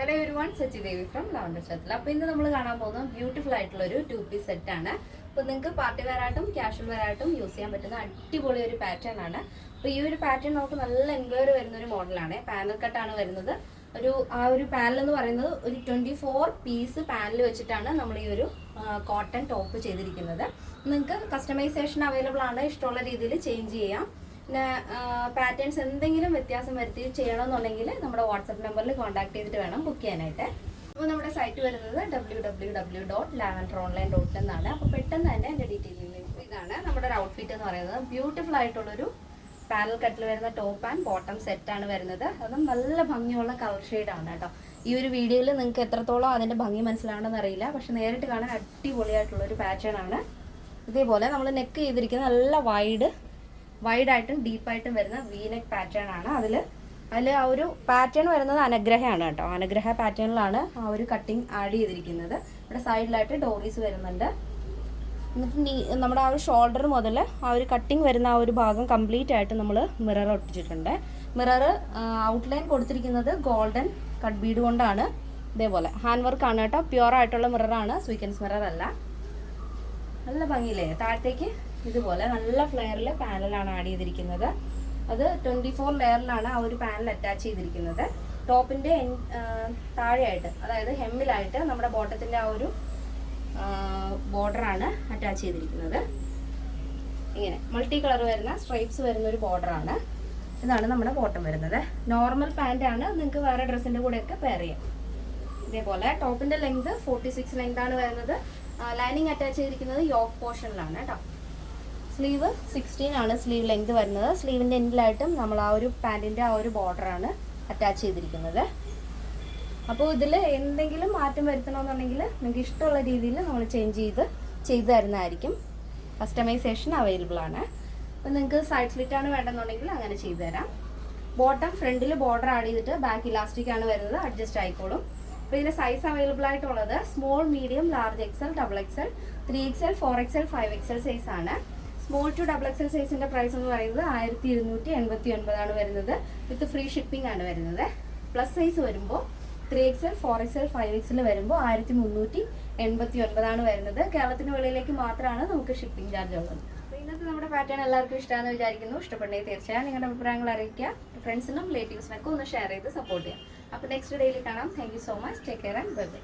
Hello everyone, Sachi Devi from lavender ചാത്തൽ. അപ്പോൾ ഇന്ന് നമ്മൾ കാണാൻ പോകുന്നത് ബ്യൂട്ടിഫുൾ ആയിട്ടുള്ള ഒരു 2-piece സെറ്റാണ്. അപ്പോൾ നിങ്ങൾക്ക് പാർട്ടി വെയർ ആയിട്ടും ക്യാഷ്വൽ വെയർ ആയിട്ടും യൂസ് ചെയ്യാൻ പറ്റുന്ന അടിപൊളി ഒരു പാറ്റേൺ ആണ്. അപ്പോൾ ഈ ഒരു പാറ്റേൺ നമുക്ക് നല്ല എൻക്വയറി വരുന്ന ഒരു മോഡലാണ്. പാനൽ കട്ടാണ് വരുന്നത്. ഒരു പാനൽ എന്ന് പറയുന്നത് ഒരു 24 പീസ് പാനൽ വെച്ചിട്ടാണ് നമ്മൾ ഈ ഒരു കോട്ടൺ ടോപ്പ് ചെയ്തിരിക്കുന്നത്. നിങ്ങൾക്ക് കസ്റ്റമൈസേഷൻ അവൈലബിൾ ആണ്, ഇഷ്ടമുള്ള രീതിയിൽ ചേഞ്ച് ചെയ്യാം. പിന്നെ പാറ്റേൺസ് എന്തെങ്കിലും വ്യത്യാസം വരുത്തി ചെയ്യണമെന്നുണ്ടെങ്കിൽ നമ്മുടെ വാട്സപ്പ് നമ്പറിൽ കോൺടാക്ട് ചെയ്തിട്ട് വേണം ബുക്ക് ചെയ്യാനായിട്ട്. അപ്പോൾ നമ്മുടെ സൈറ്റ് വരുന്നത് www.lavenderonline.in എന്നാണ്. അപ്പോൾ പെട്ടെന്ന് തന്നെ എൻ്റെ ഡീറ്റെയിലിംഗ് ഇതാണ് നമ്മുടെ ഒരു ഔട്ട്ഫിറ്റ് എന്ന് പറയുന്നത്. ബ്യൂട്ടിഫുൾ ആയിട്ടുള്ളൊരു പാനൽ കട്ടിൽ വരുന്ന ടോപ്പ് ആൻഡ് ബോട്ടം സെറ്റാണ് വരുന്നത്. അതും നല്ല ഭംഗിയുള്ള കളർ ഷെയ്ഡാണ് കേട്ടോ. ഈ ഒരു വീഡിയോയിൽ നിങ്ങൾക്ക് എത്രത്തോളം അതിൻ്റെ ഭംഗി മനസ്സിലാവണമെന്ന് അറിയില്ല, പക്ഷെ നേരിട്ട് കാണാൻ അടിപൊളിയായിട്ടുള്ളൊരു പാറ്റേൺ ആണ്. ഇതേപോലെ നമ്മൾ നെക്ക് ചെയ്തിരിക്കുന്നത് നല്ല വൈഡായിട്ടും ഡീപ്പായിട്ടും വരുന്ന വീനെക്ക് പാറ്റേൺ ആണ്. അതിൽ ആ ഒരു പാറ്റേൺ വരുന്നത് അനുഗ്രഹമാണ് കേട്ടോ. അനുഗ്രഹ പാറ്റേണിലാണ് ആ ഒരു കട്ടിങ് ആഡ് ചെയ്തിരിക്കുന്നത്. ഇവിടെ സൈഡിലായിട്ട് ഡോറീസ് വരുന്നുണ്ട്. എന്നിട്ട് നമ്മുടെ ആ ഒരു ഷോൾഡർ മുതൽ ആ ഒരു കട്ടിങ് വരുന്ന ആ ഒരു ഭാഗം കംപ്ലീറ്റ് ആയിട്ട് നമ്മൾ മിറർ ഒട്ടിച്ചിട്ടുണ്ട്. മിറർ ഔട്ട്ലൈൻ കൊടുത്തിരിക്കുന്നത് ഗോൾഡൻ കട്ട് ബീഡ് കൊണ്ടാണ്. ഇതേപോലെ ഹാൻഡ് വർക്ക് ആണ് കേട്ടോ. പ്യുവർ ആയിട്ടുള്ള മിററാണ്, സ്വീക്കൻസ് മിറർ അല്ല. നല്ല ഭംഗിയില്ലേ? താഴത്തേക്ക് ഇതുപോലെ നല്ല ഫ്ലെയറിൽ പാനലാണ് ആഡ് ചെയ്തിരിക്കുന്നത്. അത് 24 ലെയറിലാണ് ആ ഒരു പാനൽ അറ്റാച്ച് ചെയ്തിരിക്കുന്നത്. ടോപ്പിൻ്റെ താഴെയായിട്ട്, അതായത് ഹെമ്മിലായിട്ട് നമ്മുടെ ബോട്ടത്തിൻ്റെ ആ ഒരു ബോർഡറാണ് അറ്റാച്ച് ചെയ്തിരിക്കുന്നത്. ഇങ്ങനെ മൾട്ടി കളർ വരുന്ന സ്ട്രൈപ്സ് വരുന്ന ഒരു ബോർഡറാണ്. ഇതാണ് നമ്മുടെ ബോട്ടം വരുന്നത്. നോർമൽ പാൻറ്റാണ്, നിങ്ങൾക്ക് വേറെ ഡ്രസ്സിൻ്റെ കൂടെയൊക്കെ പെയർ ചെയ്യാം. ഇതേപോലെ ടോപ്പിൻ്റെ ലെങ്ത് 46 ലെങ്താണ് വരുന്നത്. ലൈനിങ് അറ്റാച്ച് ചെയ്തിരിക്കുന്നത് യോക്ക് പോർഷനിലാണ് കേട്ടോ. സ്ലീവ് 16 ആണ് സ്ലീവ് ലെങ്ത് വരുന്നത്. സ്ലീവിൻ്റെ എൻഡിലായിട്ടും നമ്മൾ ആ ഒരു പാൻറ്റിൻ്റെ ആ ഒരു ബോർഡറാണ് അറ്റാച്ച് ചെയ്തിരിക്കുന്നത്. അപ്പോൾ ഇതിൽ എന്തെങ്കിലും മാറ്റം വരുത്തണമെന്നുണ്ടെങ്കിൽ നിങ്ങൾക്ക് ഇഷ്ടമുള്ള രീതിയിൽ നമ്മൾ ചെയ്ത് തരുന്നതായിരിക്കും. കസ്റ്റമൈസേഷൻ അവൈലബിൾ ആണ്. അപ്പോൾ നിങ്ങൾക്ക് സൈഡ് സ്ലിറ്റാണ് വേണ്ടെന്നുണ്ടെങ്കിൽ അങ്ങനെ ചെയ്തു തരാം. ബോട്ടം ഫ്രണ്ടിൽ ബോർഡർ ആഡ് ചെയ്തിട്ട് ബാക്ക് ഇലാസ്റ്റിക് ആണ് വരുന്നത്, അഡ്ജസ്റ്റ് ആയിക്കോളും. അപ്പോൾ ഇതിൻ്റെ സൈസ് അവൈലബിൾ ആയിട്ടുള്ളത് small, medium, large XL, XXL, 3XL, 4XL, 5XL size ആണ്. സ്മോൾ ടു XXL സൈസിൻ്റെ പ്രൈസ് എന്ന് പറയുന്നത് 1289 ആണ് വരുന്നത്. വിത്ത് ഫ്രീ ഷിപ്പിംഗ് ആണ് വരുന്നത്. പ്ലസ് സൈസ് വരുമ്പോൾ 3XL, 4XL, 5XL വരുമ്പോൾ 1389 ആണ് വരുന്നത്. കേരളത്തിന് വെളിയിലേക്ക് മാത്രമാണ് നമുക്ക് ഷിപ്പിംഗ് ചാർജ് ഉള്ളത്. അപ്പോൾ ഇന്നത്തെ നമ്മുടെ പാറ്റേൺ എല്ലാവർക്കും ഇഷ്ടമാണെന്ന് വിചാരിക്കുന്നു. ഇഷ്ടപ്പെട്ടെങ്കിൽ തീർച്ചയായും നിങ്ങളുടെ അഭിപ്രായങ്ങൾ അറിയിക്കുക. ഫ്രണ്ട്സിനും റിലേറ്റീവ്സിനൊക്കെ ഒന്ന് ഷെയർ ചെയ്ത് സപ്പോർട്ട് ചെയ്യാം. അപ്പോൾ നെക്സ്റ്റ് ഡേയിൽ കാണാം. Thank you so much. Take care and bye bye.